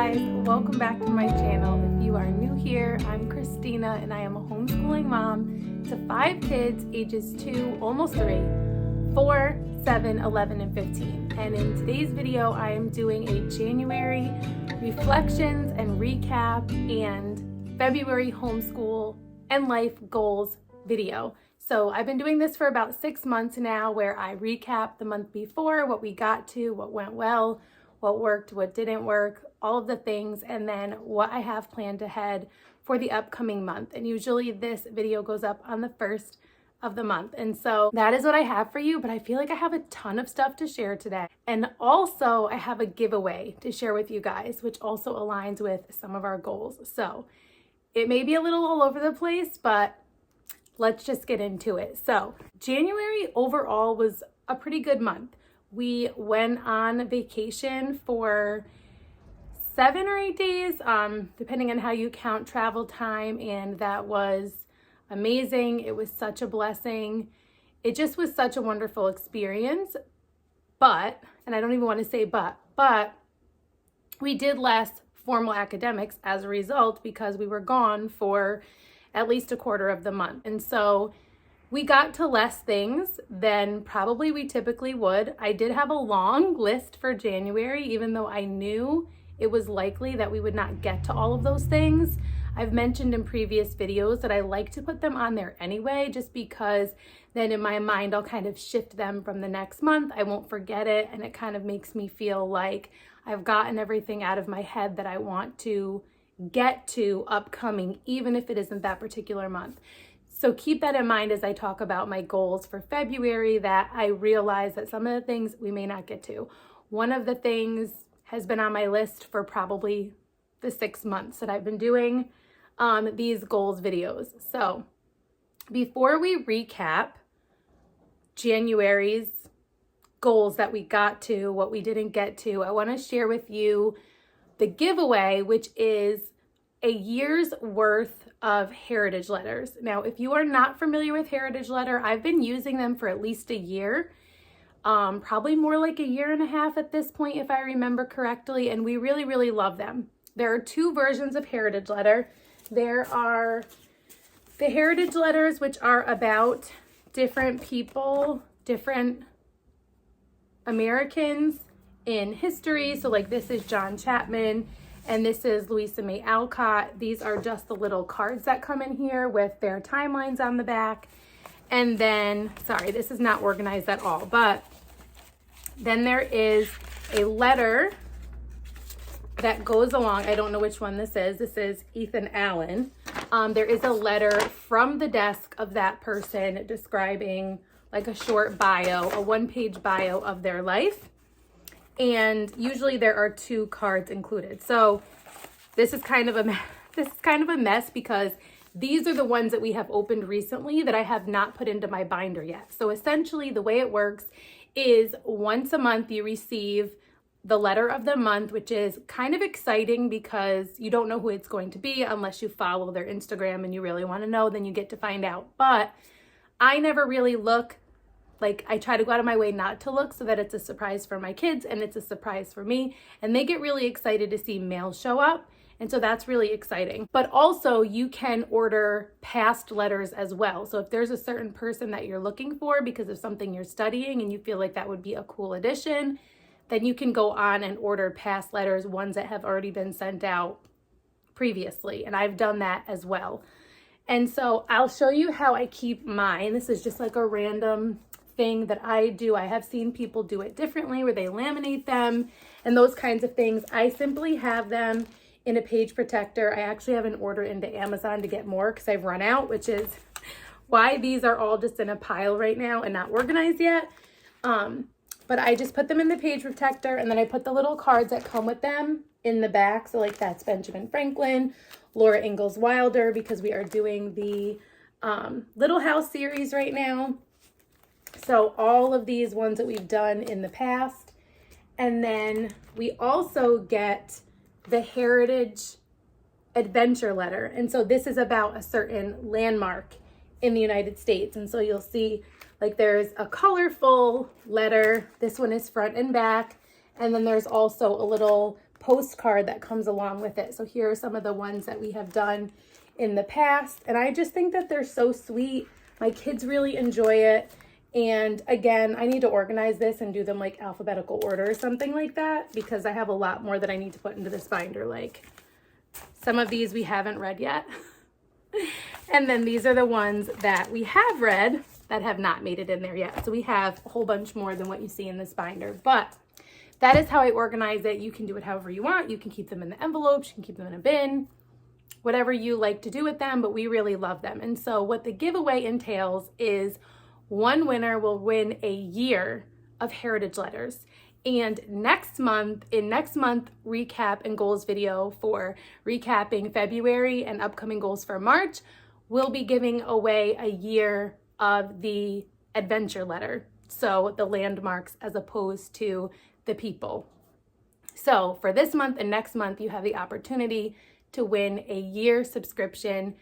guys, welcome back to my channel. If you are new here, I'm Christina and I am a homeschooling mom to 5 kids ages 2, almost 3, 4, 7, 11, and 15. And in today's video, I am doing a January reflections and recap and February homeschool and life goals video. So I've been doing this for about 6 months now, where I recap the month before, what we got to, what went well, what worked, what didn't work, all of the things, and then what I have planned ahead for the upcoming month. And usually this video goes up on the 1st of the month. And so that is what I have for you, but I feel like I have a ton of stuff to share today. And also I have a giveaway to share with you guys, which also aligns with some of our goals. So it may be a little all over the place, but let's just get into it. So January overall was a pretty good month. We went on vacation for 7 or 8 days, depending on how you count travel time, and that was amazing. It was such a blessing. It just was such a wonderful experience. But, and I don't even want to say but we did less formal academics as a result, because we were gone for at least a quarter of the month. And so we got to less things than probably we typically would. I did have a long list for January, even though I knew it was likely that we would not get to all of those things. I've mentioned in previous videos that I like to put them on there anyway, just because then in my mind, I'll kind of shift them from the next month. I won't forget it, and it kind of makes me feel like I've gotten everything out of my head that I want to get to upcoming, even if it isn't that particular month. So keep that in mind as I talk about my goals for February, that I realize that some of the things we may not get to. One of the things has been on my list for probably the 6 months that I've been doing these goals videos. So before we recap January's goals that we got to, what we didn't get to, I want to share with you the giveaway, which is a year's worth of heritage letters. Now, if you are not familiar with heritage letter, I've been using them for at least a year, probably more like a year and a half at this point, if I remember correctly, and we really, really love them. There are 2 versions of heritage letter. There are the heritage letters, which are about different people, different Americans in history. So like this is John Chapman, and this is Louisa May Alcott. These are just the little cards that come in here with their timelines on the back. And then, sorry, this is not organized at all, but then there is a letter that goes along. I don't know which one this is. This is Ethan Allen. There is a letter from the desk of that person describing like a short bio, a 1-page bio of their life. And usually there are 2 cards included. So this is kind of a mess, because these are the ones that we have opened recently that I have not put into my binder yet. So essentially the way it works is once a month you receive the letter of the month, which is kind of exciting because you don't know who it's going to be unless you follow their Instagram and you really want to know, then you get to find out. But I never really look. Like, I try to go out of my way not to look, so that it's a surprise for my kids and it's a surprise for me. And they get really excited to see mail show up. And so that's really exciting. But also you can order past letters as well. So if there's a certain person that you're looking for because of something you're studying and you feel like that would be a cool addition, then you can go on and order past letters, ones that have already been sent out previously. And I've done that as well. And so I'll show you how I keep mine. This is just like a random thing that I do. I have seen people do it differently, where they laminate them and those kinds of things. I simply have them in a page protector. I actually have an order into Amazon to get more because I've run out, which is why these are all just in a pile right now and not organized yet. But I just put them in the page protector, and then I put the little cards that come with them in the back. So like that's Benjamin Franklin, Laura Ingalls Wilder, because we are doing the Little House series right now. So all of these ones that we've done in the past. And then we also get the Heritage Adventure letter. And so this is about a certain landmark in the United States. And so you'll see like there's a colorful letter. This one is front and back. And then there's also a little postcard that comes along with it. So here are some of the ones that we have done in the past. And I just think that they're so sweet. My kids really enjoy it. And again, I need to organize this and do them like alphabetical order or something like that, because I have a lot more that I need to put into this binder. Like some of these we haven't read yet. And then these are the ones that we have read that have not made it in there yet. So we have a whole bunch more than what you see in this binder, but that is how I organize it. You can do it however you want. You can keep them in the envelopes, you can keep them in a bin, whatever you like to do with them, but we really love them. And so what the giveaway entails is one winner will win a year of Heritage Letters. And next month recap and goals video for recapping February and upcoming goals for March, we'll be giving away a year of the adventure letter. So the landmarks as opposed to the people. So for this month and next month, you have the opportunity to win a year subscription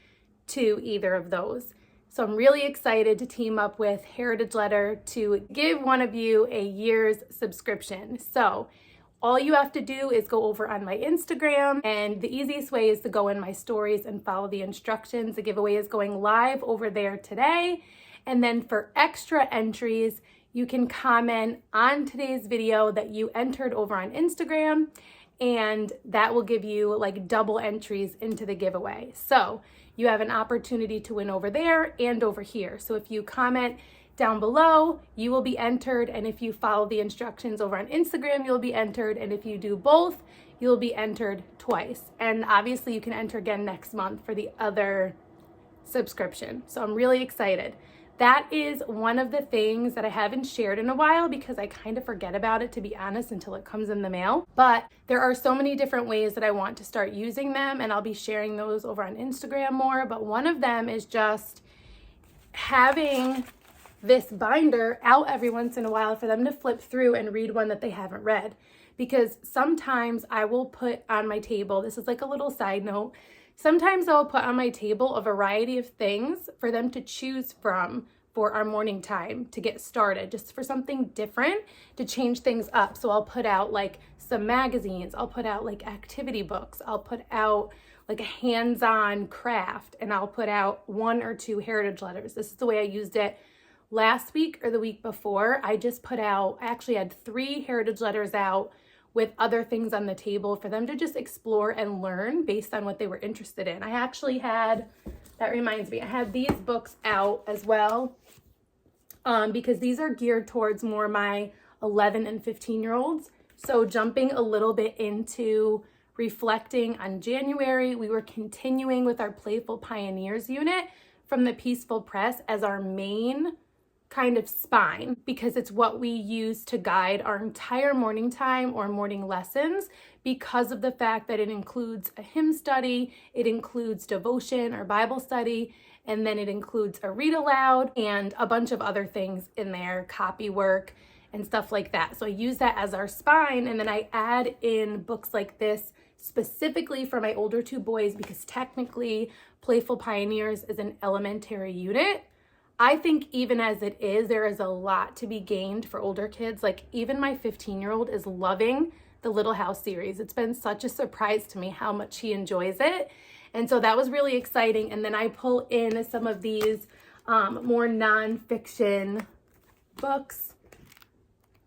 to either of those. So I'm really excited to team up with Heritage Letter to give one of you a year's subscription. So all you have to do is go over on my Instagram, and the easiest way is to go in my stories and follow the instructions. The giveaway is going live over there today. And then for extra entries, you can comment on today's video that you entered over on Instagram, and that will give you like double entries into the giveaway. So you have an opportunity to win over there and over here. So if you comment down below, you will be entered. And if you follow the instructions over on Instagram, you'll be entered. And if you do both, you'll be entered twice. And obviously you can enter again next month for the other subscription. So I'm really excited. That is one of the things that I haven't shared in a while because I kind of forget about it, to be honest, until it comes in the mail. But there are so many different ways that I want to start using them, and I'll be sharing those over on Instagram more. But one of them is just having this binder out every once in a while for them to flip through and read one that they haven't read. Because sometimes I will put on my table, this is like a little side note, sometimes I'll put on my table a variety of things for them to choose from for our morning time to get started, just for something different to change things up. So I'll put out like some magazines, I'll put out like activity books, I'll put out like a hands-on craft, and I'll put out 1 or 2 heritage letters. This is the way I used it last week or the week before. I actually had 3 heritage letters out with other things on the table for them to just explore and learn based on what they were interested in. I actually had, that reminds me, I had these books out as well because these are geared towards more my 11 and 15-year-olds. So jumping a little bit into reflecting on January, we were continuing with our Playful Pioneers unit from the Peaceful Press as our main kind of spine, because it's what we use to guide our entire morning time or morning lessons, because of the fact that it includes a hymn study, it includes devotion or Bible study, and then it includes a read aloud and a bunch of other things in there, copy work and stuff like that. So I use that as our spine, and then I add in books like this specifically for my older 2 boys, because technically Playful Pioneers is an elementary unit. I think even as it is, there is a lot to be gained for older kids. Like even my 15-year-old is loving the Little House series. It's been such a surprise to me how much he enjoys it. And so that was really exciting. And then I pull in some of these more nonfiction books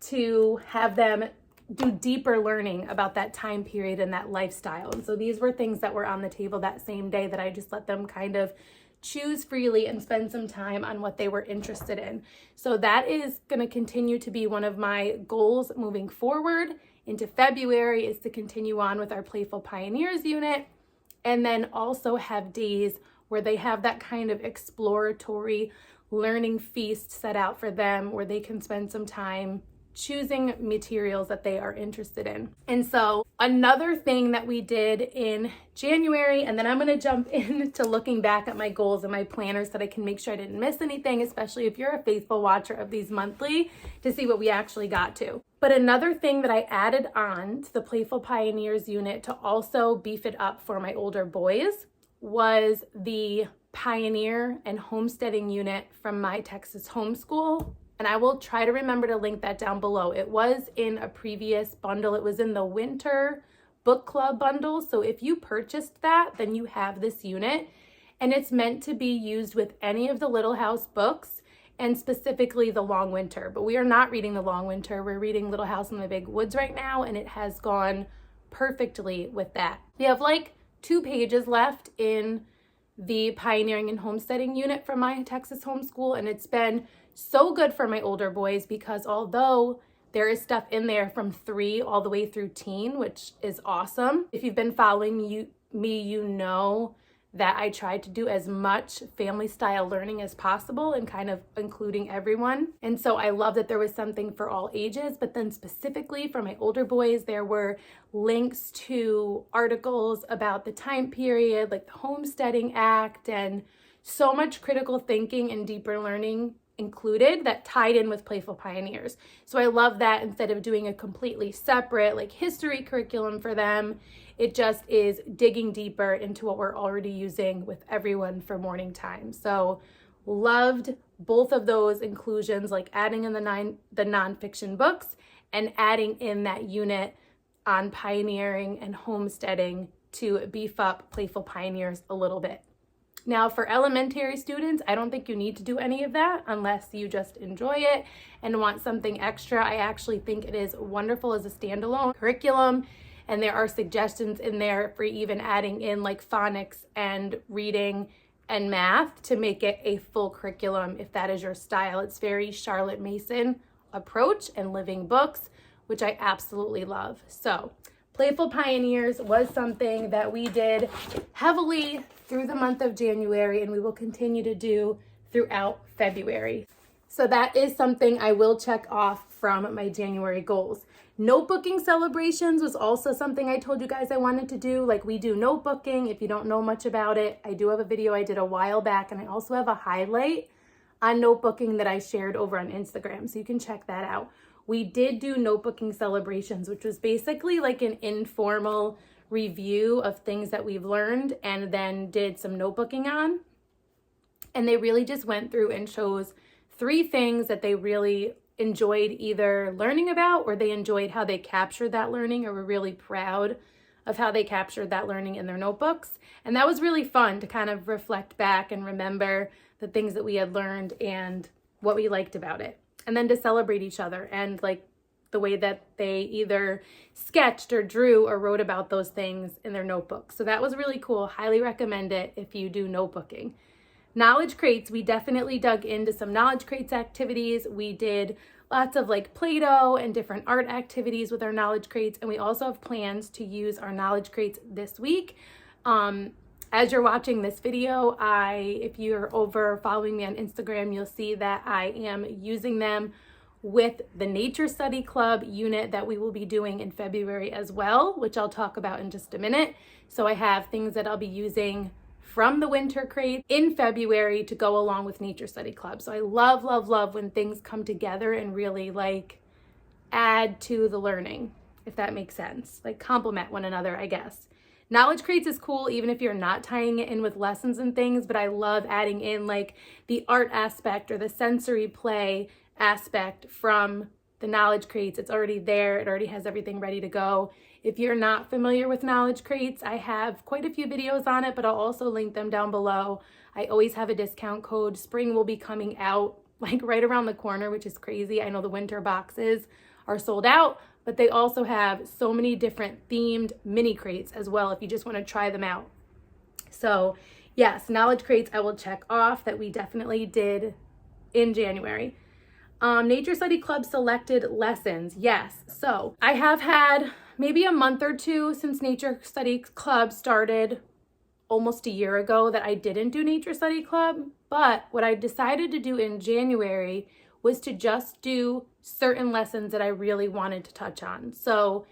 to have them do deeper learning about that time period and that lifestyle. And so these were things that were on the table that same day that I just let them kind of choose freely and spend some time on what they were interested in. So that is going to continue to be one of my goals moving forward into February, is to continue on with our Playful Pioneers unit, and then also have days where they have that kind of exploratory learning feast set out for them where they can spend some time choosing materials that they are interested in. And so another thing that we did in January, and then I'm going to jump into looking back at my goals and my planners so that I can make sure I didn't miss anything, especially if you're a faithful watcher of these monthly, to see what we actually got to. But another thing that I added on to the Playful Pioneers unit to also beef it up for my older boys was the Pioneer and Homesteading unit from My Texas Homeschool. And I will try to remember to link that down below. It was in a previous bundle. It was in the winter book club bundle. So if you purchased that, then you have this unit, and it's meant to be used with any of the Little House books, and specifically The Long Winter. But we are not reading The Long Winter. We're reading Little House in the Big Woods right now, and it has gone perfectly with that. We have like 2 pages left in the Pioneering and Homesteading unit from my Texas homeschool, and it's been so good for my older boys because although there is stuff in there from 3 all the way through teen, which is awesome. If you've been following me, you know that I tried to do as much family style learning as possible and kind of including everyone. And so I love that there was something for all ages, but then specifically for my older boys, there were links to articles about the time period, like the Homesteading Act, and so much critical thinking and deeper learning included that tied in with Playful Pioneers. So I love that instead of doing a completely separate like history curriculum for them, it just is digging deeper into what we're already using with everyone for morning time. So loved both of those inclusions, like adding in the nonfiction books and adding in that unit on pioneering and homesteading to beef up Playful Pioneers a little bit. Now for elementary students, I don't think you need to do any of that unless you just enjoy it and want something extra. I actually think it is wonderful as a standalone curriculum, and there are suggestions in there for even adding in like phonics and reading and math to make it a full curriculum if that is your style. It's very Charlotte Mason approach and living books, which I absolutely love. So Playful Pioneers was something that we did heavily through the month of January, and we will continue to do throughout February. So that is something I will check off from my January goals. Notebooking celebrations was also something I told you guys I wanted to do. Like, we do notebooking. If you don't know much about it, I do have a video I did a while back, and I also have a highlight on notebooking that I shared over on Instagram, so you can check that out. We did do notebooking celebrations, which was basically like an informal review of things that we've learned and then did some notebooking on. And they really just went through and chose 3 things that they really enjoyed either learning about, or they enjoyed how they captured that learning, or were really proud of how they captured that learning in their notebooks. And that was really fun to kind of reflect back and remember the things that we had learned and what we liked about it. And then to celebrate each other and like the way that they either sketched or drew or wrote about those things in their notebooks. So that was really cool. Highly recommend it if you do notebooking. Knowledge crates, we definitely dug into some knowledge crates activities. We did lots of like Play-Doh and different art activities with our knowledge crates. And we also have plans to use our knowledge crates this week. As you're watching this video, if you're over following me on Instagram, you'll see that I am using them with the Nature Study Club unit that we will be doing in February as well, which I'll talk about in just a minute. So I have things that I'll be using from the winter crate in February to go along with Nature Study Club. So I love, love, love when things come together and really like add to the learning, if that makes sense, like complement one another, I guess. Knowledge crates is cool even if you're not tying it in with lessons and things, but I love adding in like the art aspect or the sensory play aspect from the knowledge crates. It's already there. It already has everything ready to go. If you're not familiar with knowledge crates, I have quite a few videos on it, but I'll also link them down below. I always have a discount code. Spring will be coming out like right around the corner, which is crazy. I know the winter boxes are sold out, but they also have so many different themed mini crates as well if you just want to try them out. So yes, knowledge crates I will check off that we definitely did in January. Nature Study Club selected lessons. Yes, so I have had maybe a month or 2 since Nature Study Club started, almost a year ago, that I didn't do Nature Study Club. But what I decided to do in January was to just do certain lessons that I really wanted to touch on. So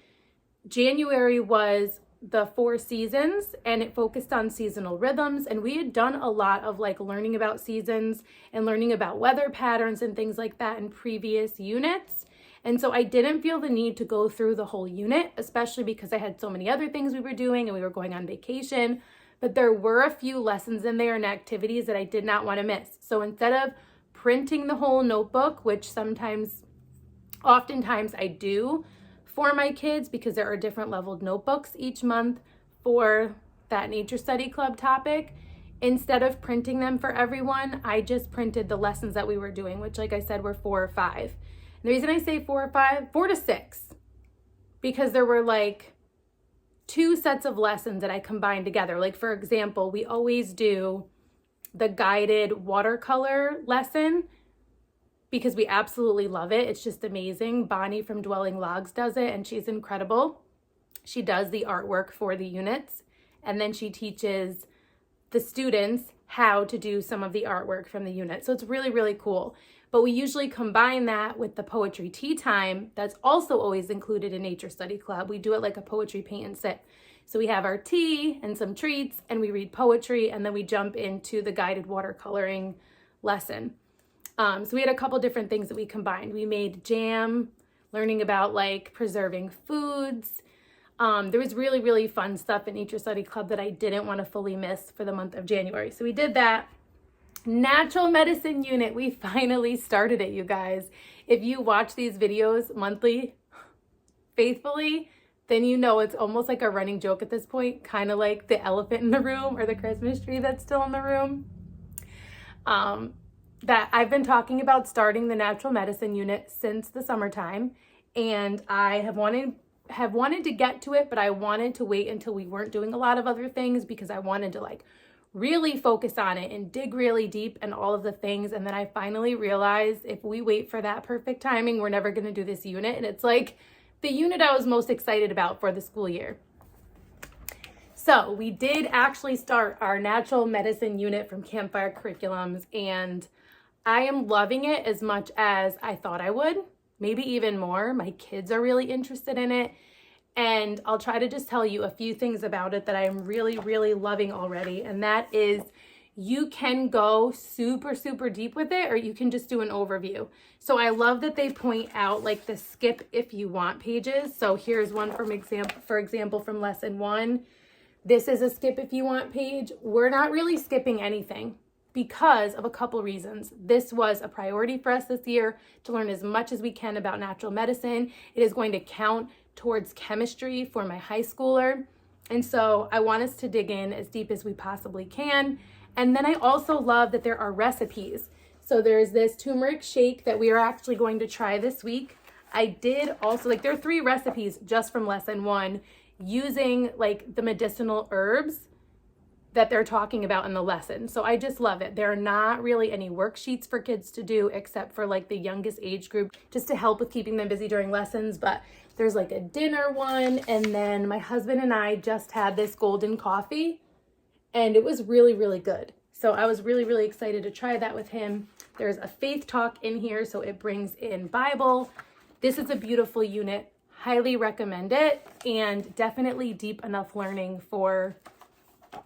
January was the 4 seasons, and it focused on seasonal rhythms, and we had done a lot of like learning about seasons and learning about weather patterns and things like that in previous units. And so I didn't feel the need to go through the whole unit, especially because I had so many other things we were doing and we were going on vacation. But there were a few lessons in there and activities that I did not want to miss. So instead of printing the whole notebook, which oftentimes I do for my kids because there are different leveled notebooks each month for that nature study club topic. Instead of printing them for everyone, I just printed the lessons that we were doing, which like I said, were 4 or 5. And the reason I say 4 or 5, 4 to 6, because there were like 2 sets of lessons that I combined together. Like for example, we always do the guided watercolor lesson because we absolutely love it. It's just amazing. Bonnie from Dwelling Logs does it and she's incredible. She does the artwork for the units and then she teaches the students how to do some of the artwork from the unit. So it's really, really cool. But we usually combine that with the poetry tea time that's also always included in Nature Study Club. We do it like a poetry paint and sip. So we have our tea and some treats and we read poetry and then we jump into the guided watercoloring lesson. So we had a couple different things that we combined. We made jam, learning about like preserving foods. There was really, really fun stuff in Nature Study Club that I didn't want to fully miss for the month of January. So we did that. Natural medicine unit, we finally started it, you guys. If you watch these videos monthly faithfully, then you know it's almost like a running joke at this point, kind of like the elephant in the room or the Christmas tree that's still in the room. That I've been talking about starting the natural medicine unit since the summertime, and I have wanted to get to it, but I wanted to wait until we weren't doing a lot of other things because I wanted to like really focus on it and dig really deep and all of the things. And then I finally realized if we wait for that perfect timing, we're never going to do this unit. And it's like the unit I was most excited about for the school year. So we did actually start our natural medicine unit from Campfire Curriculums, and I am loving it as much as I thought I would, maybe even more. My kids are really interested in it. And I'll try to just tell you a few things about it that I am really, really loving already. And that is you can go super, super deep with it, or you can just do an overview. So I love that they point out like the skip if you want pages. So here's one for example, from lesson 1. This is a skip if you want page. We're not really skipping anything because of a couple reasons. This was a priority for us this year to learn as much as we can about natural medicine. It is going to count towards chemistry for my high schooler. And so I want us to dig in as deep as we possibly can. And then I also love that there are recipes. So there's this turmeric shake that we are actually going to try this week. I did also, like there are 3 recipes just from lesson 1 using like the medicinal herbs that they're talking about in the lesson. So I just love it. There are not really any worksheets for kids to do except for like the youngest age group, just to help with keeping them busy during lessons. But there's like a dinner one. And then my husband and I just had this golden coffee and it was really, really good. So I was really, really excited to try that with him. There's a faith talk in here, so it brings in Bible. This is a beautiful unit. Highly recommend it, and definitely deep enough learning for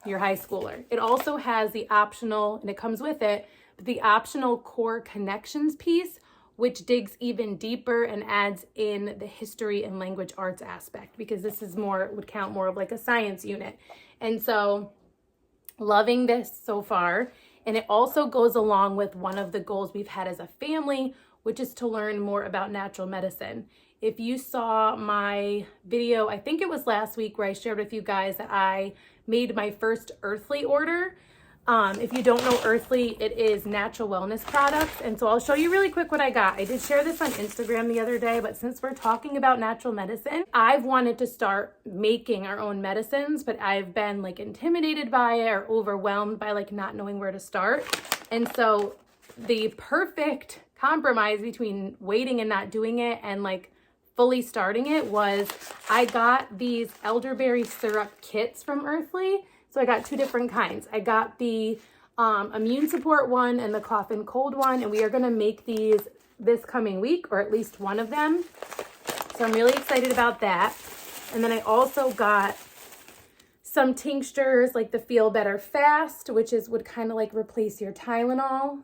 your high schooler. It also has the optional, and it comes with it, the optional core connections piece, which digs even deeper and adds in the history and language arts aspect, because this is more, would count more of like a science unit. And so loving this so far. And it also goes along with one of the goals we've had as a family, which is to learn more about natural medicine. If you saw my video, I think it was last week, where I shared with you guys that I made my first Earthly order. If you don't know Earthly, it is natural wellness products. And so I'll show you really quick what I got. I did share this on Instagram the other day, but since we're talking about natural medicine, I've wanted to start making our own medicines, but I've been like intimidated by it or overwhelmed by like not knowing where to start. And so the perfect compromise between waiting and not doing it and like fully starting it was I got these elderberry syrup kits from Earthly. So I got 2 different kinds. I got the immune support one and the cough and cold one, and we are gonna make these this coming week, or at least one of them. So I'm really excited about that. And then I also got some tinctures, like the Feel Better Fast, which would kind of like replace your Tylenol.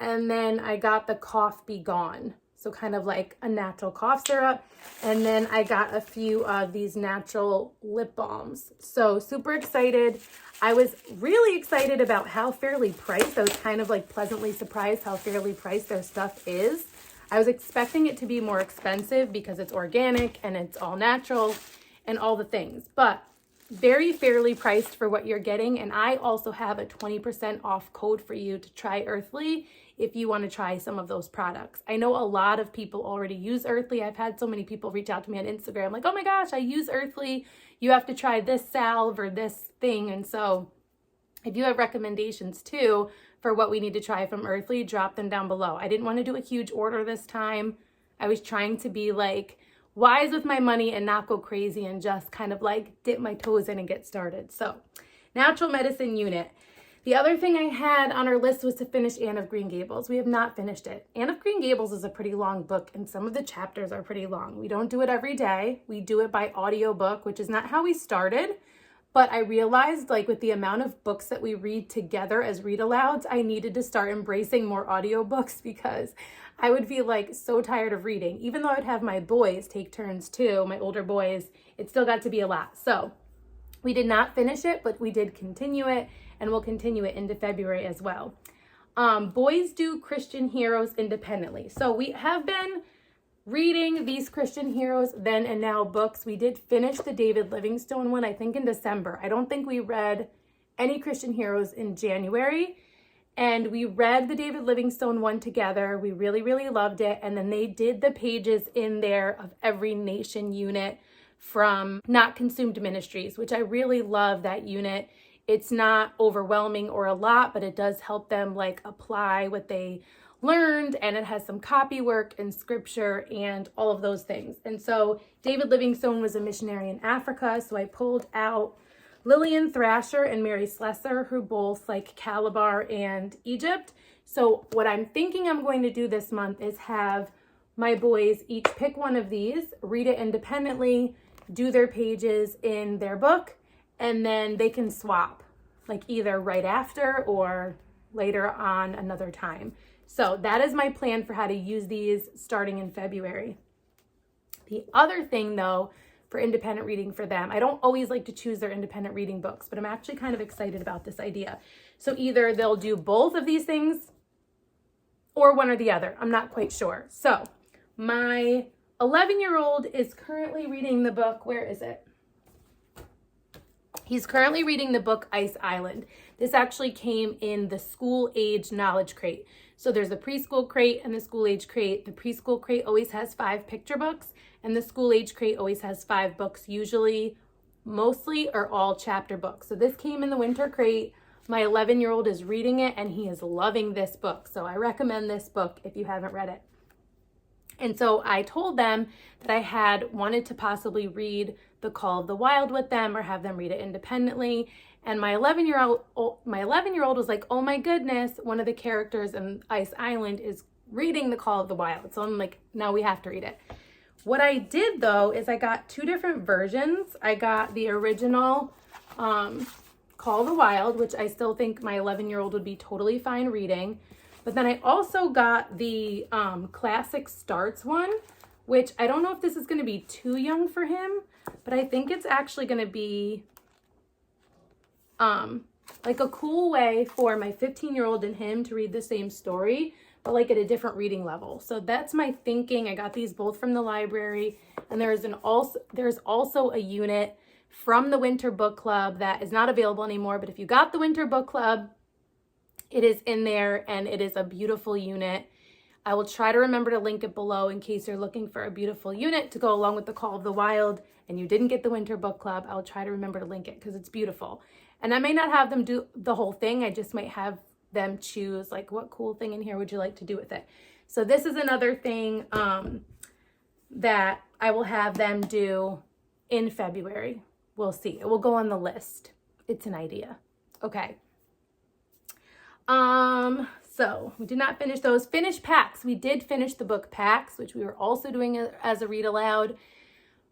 And then I got the Cough Be Gone. So kind of like a natural cough syrup. And then I got a few of these natural lip balms. So super excited. I was really excited about how fairly priced. I was kind of like pleasantly surprised how fairly priced their stuff is. I was expecting it to be more expensive because it's organic and it's all natural and all the things, but very fairly priced for what you're getting. And I also have a 20% off code for you to try Earthly if you want to try some of those products. I know a lot of people already use Earthly. I've had so many people reach out to me on Instagram like, oh my gosh, I use Earthly. You have to try this salve or this thing. And so if you have recommendations too for what we need to try from Earthly, drop them down below. I didn't want to do a huge order this time. I was trying to be like wise with my money and not go crazy and just kind of like dip my toes in and get started. So natural medicine unit. The other thing I had on our list was to finish Anne of Green Gables. We have not finished it. Anne of Green Gables is a pretty long book and some of the chapters are pretty long. We don't do it every day. We do it by audiobook, which is not how we started. But I realized like with the amount of books that we read together as read alouds, I needed to start embracing more audiobooks because I would be like so tired of reading. Even though I'd have my boys take turns too, my older boys, it still got to be a lot. So we did not finish it, but we did continue it and we'll continue it into February as well. Boys do Christian heroes independently. So we have been reading these Christian heroes then and now books. We did finish the David Livingstone one, I think in December. I don't think we read any Christian heroes in January. And we read the David Livingstone one together. We really, really loved it. And then they did the pages in there of every nation unit from Not Consumed Ministries, which I really love that unit. It's not overwhelming or a lot, but it does help them like apply what they learned, and it has some copy work and scripture and all of those things. And so David Livingstone was a missionary in Africa, so I pulled out Lillian Thrasher and Mary Slessor, who both like Calabar and Egypt. So what I'm thinking I'm going to do this month is have my boys each pick one of these, read it independently, do their pages in their book, and then they can swap like either right after or later on another time. So that is my plan for how to use these starting in February. The other thing though, for independent reading for them, I don't always like to choose their independent reading books, but I'm actually kind of excited about this idea. So either they'll do both of these things or one or the other. I'm not quite sure. So my 11-year-old is currently reading the book. Where is it? He's currently reading the book Ice Island. This actually came in the school age knowledge crate. So there's a preschool crate and the school age crate. The preschool crate always has 5 picture books and the school age crate always has 5 books, usually, mostly or all chapter books. So this came in the winter crate. My 11-year-old is reading it and he is loving this book. So I recommend this book if you haven't read it. And so I told them that I had wanted to possibly read The Call of the Wild with them or have them read it independently. And my 11-year-old was like, oh my goodness, one of the characters in Ice Island is reading The Call of the Wild. So I'm like, no, we have to read it. What I did though is I got 2 different versions. I got the original Call of the Wild, which I still think my 11-year-old would be totally fine reading. But then I also got the Classic Starts one, which I don't know if this is going to be too young for him, but I think it's actually going to be like a cool way for my 15-year-old and him to read the same story, but like at a different reading level. So that's my thinking. I got these both from the library, and there's also a unit from the Winter Book Club that is not available anymore, but if you got the Winter Book Club, it is in there and it is a beautiful unit. I will try to remember to link it below in case you're looking for a beautiful unit to go along with the Call of the Wild and you didn't get the Winter Book Club. I'll try to remember to link it because it's beautiful. And I may not have them do the whole thing. I just might have them choose like what cool thing in here would you like to do with it. So this is another thing that I will have them do in February. We'll see. It will go on the list. It's an idea. Okay. So we did not finish those. Finish Pax. We did finish the book Pax, which we were also doing as a read aloud.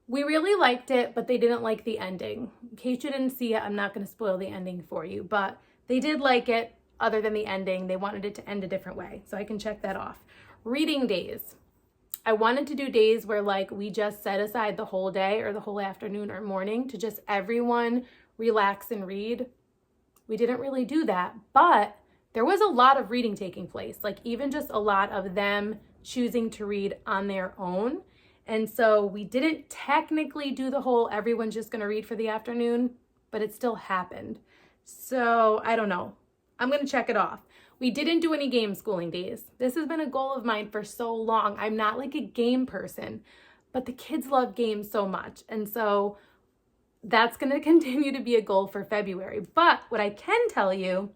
We really liked it, but they didn't like the ending. In case you didn't see it, I'm not going to spoil the ending for you, but they did like it other than the ending. They wanted it to end a different way, so I can check that off. Reading days. I wanted to do days where like we just set aside the whole day or the whole afternoon or morning to just everyone relax and read. We didn't really do that, but there was a lot of reading taking place, like even just a lot of them choosing to read on their own. And so we didn't technically do the whole everyone's just going to read for the afternoon, but it still happened. So I don't know. I'm going to check it off. We didn't do any game schooling days. This has been a goal of mine for so long. I'm not like a game person, but the kids love games so much. And so that's going to continue to be a goal for February. But what I can tell you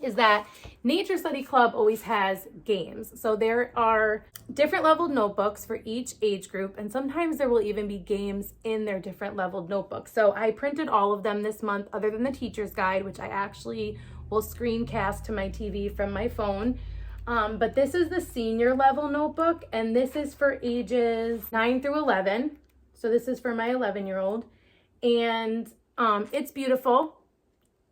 is that Nature Study Club always has games. So there are different leveled notebooks for each age group, and sometimes there will even be games in their different leveled notebooks. So I printed all of them this month, other than the teacher's guide, which I actually will screencast to my TV from my phone. But this is the senior level notebook, and this is for ages 9 through 11. So this is for my 11-year-old, and it's beautiful.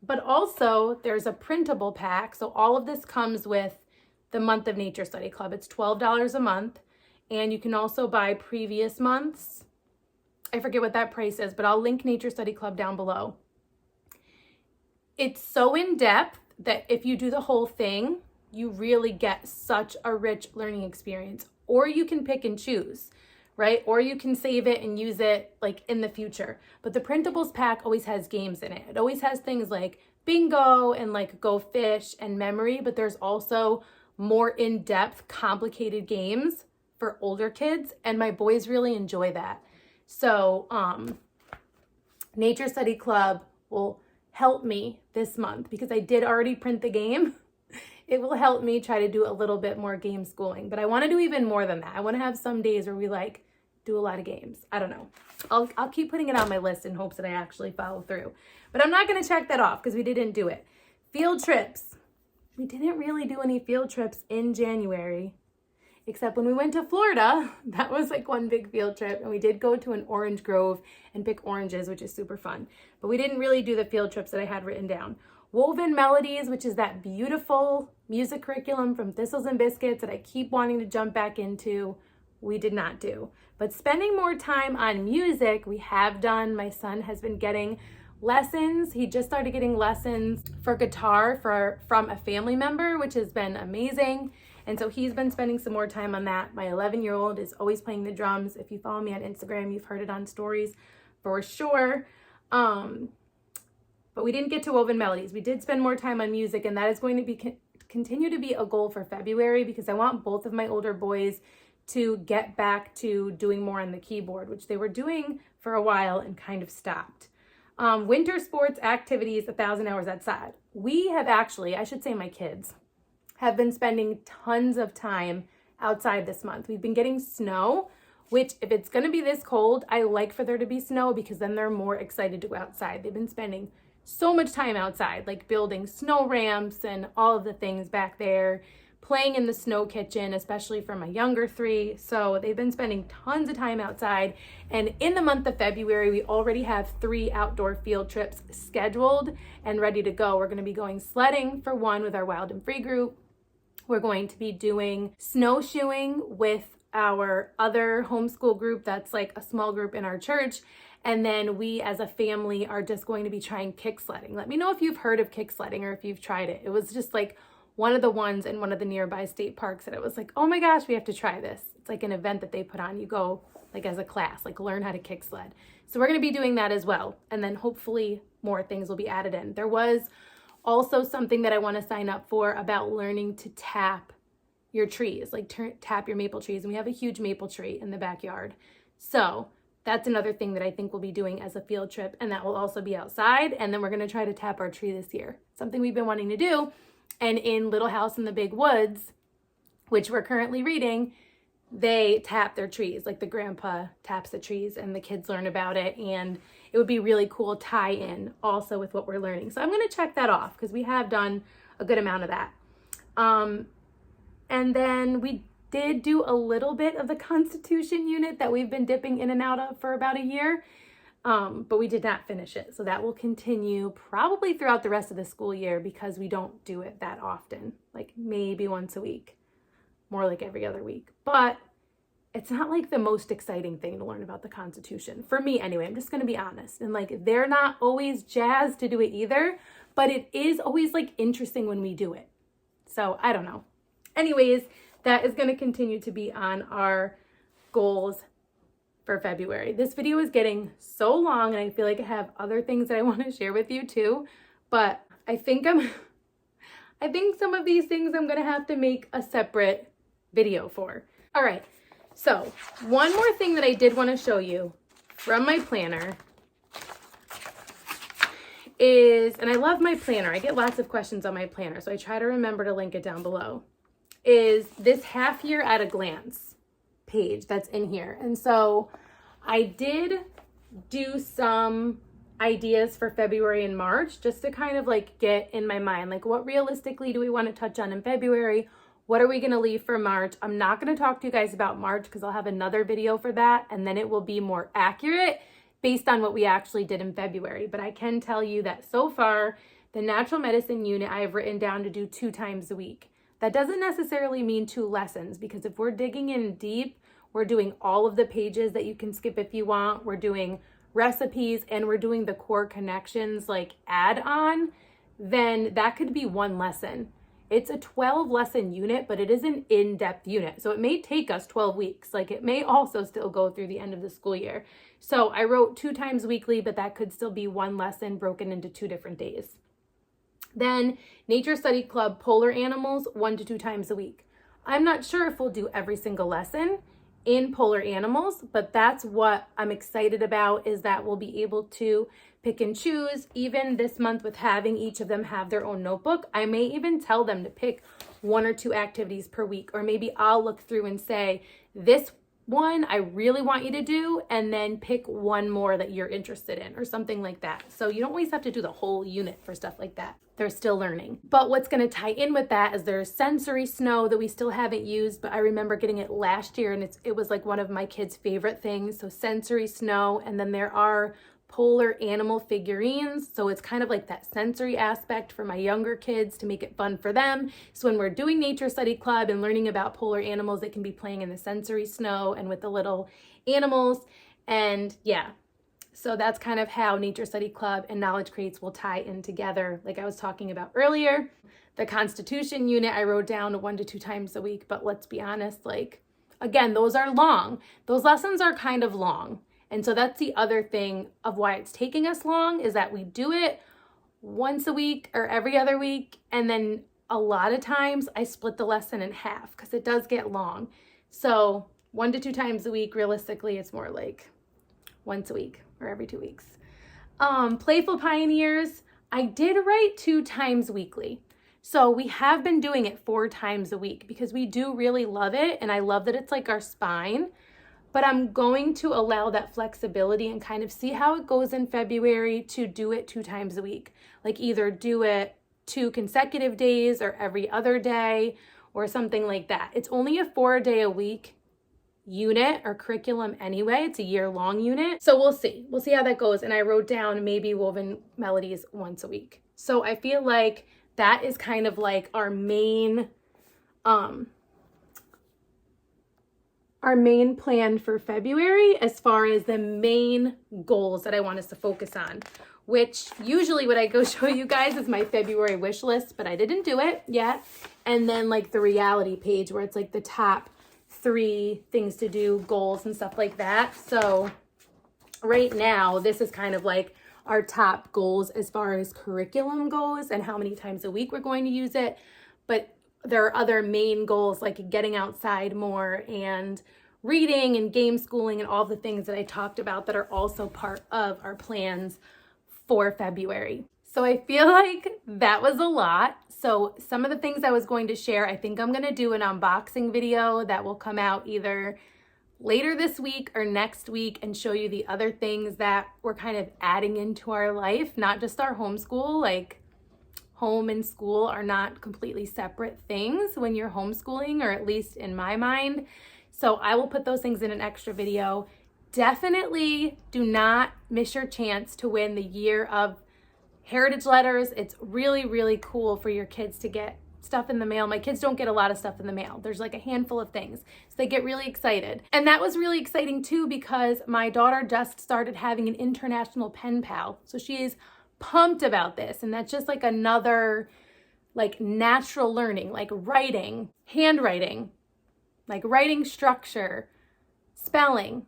But also there's a printable pack. So all of this comes with the month of Nature Study Club. It's $12 a month. And you can also buy previous months. I forget what that price is, but I'll link Nature Study Club down below. It's so in depth that if you do the whole thing, you really get such a rich learning experience. Or you can pick and choose, right? Or you can save it and use it like in the future. But the printables pack always has games in it. It always has things like bingo and like go fish and memory, but there's also more in-depth, complicated games for older kids, and my boys really enjoy that. So Nature Study Club will help me this month because I did already print the game. It will help me try to do a little bit more game schooling, but I want to do even more than that. I want to have some days where we like do a lot of games. I don't know. I'll keep putting it on my list in hopes that I actually follow through, but I'm not going to check that off because we didn't do it. Field trips. We didn't really do any field trips in January, except when we went to Florida. That was like one big field trip, and we did go to an orange grove and pick oranges, which is super fun, but we didn't really do the field trips that I had written down. Woven Melodies, which is that beautiful music curriculum from Thistles and Biscuits that I keep wanting to jump back into, we did not do. But spending more time on music, we have done. My son has been getting lessons. He just started getting lessons for guitar from a family member, which has been amazing. And so he's been spending some more time on that. My 11-year-old is always playing the drums. If you follow me on Instagram, you've heard it on stories for sure. But we didn't get to Woven Melodies. We did spend more time on music, and that is going to be continue to be a goal for February because I want both of my older boys to get back to doing more on the keyboard, which they were doing for a while and kind of stopped. Winter sports activities, 1,000 hours outside. We have actually, I should say my kids, have been spending tons of time outside this month. We've been getting snow, which if it's going to be this cold, I like for there to be snow because then they're more excited to go outside. They've been spending so much time outside, like building snow ramps and all of the things back there, playing in the snow kitchen, especially for my younger 3. So they've been spending tons of time outside. And in the month of February, we already have 3 outdoor field trips scheduled and ready to go. We're going to be going sledding for one with our Wild and Free group. We're going to be doing snowshoeing with our other homeschool group that's like a small group in our church. And then we as a family are just going to be trying kick sledding. Let me know if you've heard of kick sledding or if you've tried it. It was just like one of the ones in one of the nearby state parks that it was like, oh my gosh, we have to try this. It's like an event that they put on. You go like as a class, like learn how to kick sled. So we're going to be doing that as well. And then hopefully more things will be added in. There was also something that I want to sign up for about learning to tap your trees, like tap your maple trees. And we have a huge maple tree in the backyard. So that's another thing that I think we'll be doing as a field trip, and that will also be outside. And then we're going to try to tap our tree this year. Something we've been wanting to do. And in Little House in the Big Woods, which we're currently reading, they tap their trees. Like the grandpa taps the trees and the kids learn about it. And it would be really cool tie-in also with what we're learning. So I'm going to check that off because we have done a good amount of that. And then we did do a little bit of the Constitution unit that we've been dipping in and out of for about a year, but we did not finish it. So that will continue probably throughout the rest of the school year because we don't do it that often, like maybe once a week, more like every other week. But it's not like the most exciting thing to learn about the Constitution. For me anyway, I'm just going to be honest. And like they're not always jazzed to do it either, but it is always like interesting when we do it. So I don't know. Anyways, that is going to continue to be on our goals for February. This video is getting so long, and I feel like I have other things that I want to share with you too, but I think some of these things I'm going to have to make a separate video for. All right. So one more thing that I did want to show you from my planner is, and I love my planner. I get lots of questions on my planner, so I try to remember to link it down below, is this half year at a glance page that's in here. And so I did do some ideas for February and March just to kind of like get in my mind, like what realistically do we want to touch on in February? What are we going to leave for March? I'm not going to talk to you guys about March because I'll have another video for that, and then it will be more accurate based on what we actually did in February. But I can tell you that so far, the natural medicine unit I have written down to do 2 times a week. That doesn't necessarily mean 2 lessons, because if we're digging in deep, we're doing all of the pages that you can skip if you want. We're doing recipes and we're doing the core connections like add-on, then that could be 1 lesson. It's a 12 lesson unit, but it is an in-depth unit. So it may take us 12 weeks. Like it may also still go through the end of the school year. So I wrote 2 times weekly, but that could still be 1 lesson broken into 2 different days. Then Nature Study Club Polar Animals, 1 to 2 times a week. I'm not sure if we'll do every single lesson in Polar Animals, but that's what I'm excited about, is that we'll be able to pick and choose. Even this month with having each of them have their own notebook, I may even tell them to pick 1 or 2 activities per week, or maybe I'll look through and say, this one I really want you to do, and then pick 1 more that you're interested in or something like that. So you don't always have to do the whole unit for stuff like that. They're still learning. But what's going to tie in with that is there's sensory snow that we still haven't used, but I remember getting it last year, and it was like one of my kids' favorite things. So sensory snow, and then there are polar animal figurines. So it's kind of like that sensory aspect for my younger kids to make it fun for them. So when we're doing Nature Study Club and learning about polar animals, they can be playing in the sensory snow and with the little animals. And yeah, so that's kind of how Nature Study Club and Knowledge Crates will tie in together, like I was talking about earlier. The Constitution unit I wrote down 1 to 2 times a week, but let's be honest, like, again, those are long. Those lessons are kind of long. And so that's the other thing of why it's taking us long, is that we do it once a week or every other week. And then a lot of times I split the lesson in half because it does get long. So 1 to 2 times a week, realistically, it's more like once a week or every 2 weeks. Playful Pioneers, I did write 2 times weekly. So we have been doing it 4 times a week because we do really love it. And I love that it's like our spine. But I'm going to allow that flexibility and kind of see how it goes in February to do it 2 times a week. Like either do it 2 consecutive days or every other day or something like that. It's only a 4-day-a-week unit or curriculum anyway. It's a year-long unit. So we'll see. We'll see how that goes. And I wrote down maybe woven melodies once a week. So I feel like that is kind of like our main plan for February as far as the main goals that I want us to focus on, which usually what I go show you guys is my February wish list, but I didn't do it yet. And then like the reality page where it's like the top 3 things to do, goals and stuff like that. So right now, this is kind of like our top goals as far as curriculum goes and how many times a week we're going to use it. But there are other main goals like getting outside more and reading and game schooling and all the things that I talked about that are also part of our plans for February. So I feel like that was a lot. So some of the things I was going to share, I think I'm going to do an unboxing video that will come out either later this week or next week and show you the other things that we're kind of adding into our life, not just our homeschool. Like home and school are not completely separate things when you're homeschooling, or at least in my mind. So I will put those things in an extra video. Definitely do not miss your chance to win the Year of Heritage Letters. It's really, really cool for your kids to get stuff in the mail. My kids don't get a lot of stuff in the mail. There's like a handful of things. So they get really excited. And that was really exciting too, because my daughter just started having an international pen pal. So she is pumped about this. And that's just like another like natural learning, like writing, handwriting, like writing structure, spelling,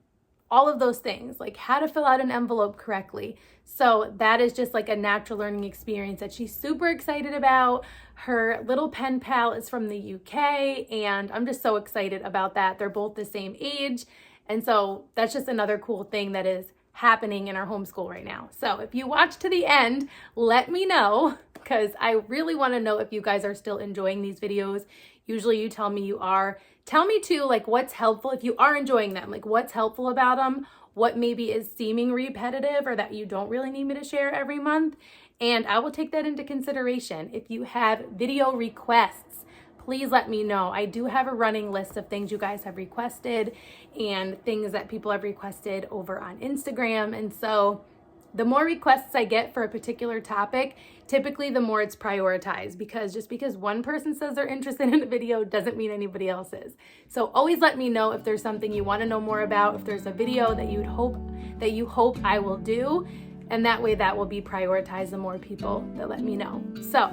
all of those things, like how to fill out an envelope correctly. So that is just like a natural learning experience that she's super excited about. Her little pen pal is from the UK, and I'm just so excited about that. They're both the same age. And so that's just another cool thing that is happening in our homeschool right now. So if you watch to the end, let me know, because I really want to know if you guys are still enjoying these videos. Usually you tell me you are. Tell me too, like what's helpful if you are enjoying them, like what's helpful about them, what maybe is seeming repetitive or that you don't really need me to share every month. And I will take that into consideration. If you have video requests, please let me know. I do have a running list of things you guys have requested and things that people have requested over on Instagram. And so the more requests I get for a particular topic, typically the more it's prioritized, because just because one person says they're interested in a video doesn't mean anybody else is. So always let me know if there's something you want to know more about, if there's a video that you hope I will do, and that way that will be prioritized the more people that let me know. So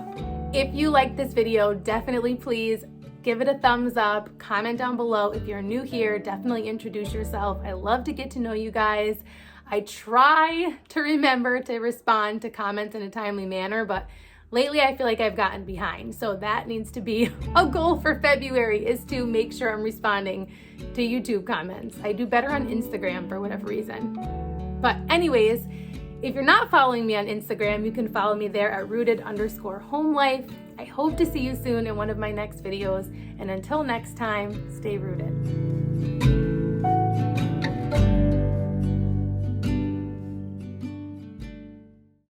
if you like this video, definitely please give it a thumbs up, comment down below. If you're new here, definitely introduce yourself. I love to get to know you guys. I try to remember to respond to comments in a timely manner, but lately I feel like I've gotten behind. So that needs to be a goal for February, is to make sure I'm responding to YouTube comments. I do better on Instagram for whatever reason. But anyways, if you're not following me on Instagram, you can follow me there at rooted_homelife. I hope to see you soon in one of my next videos. And until next time, stay rooted.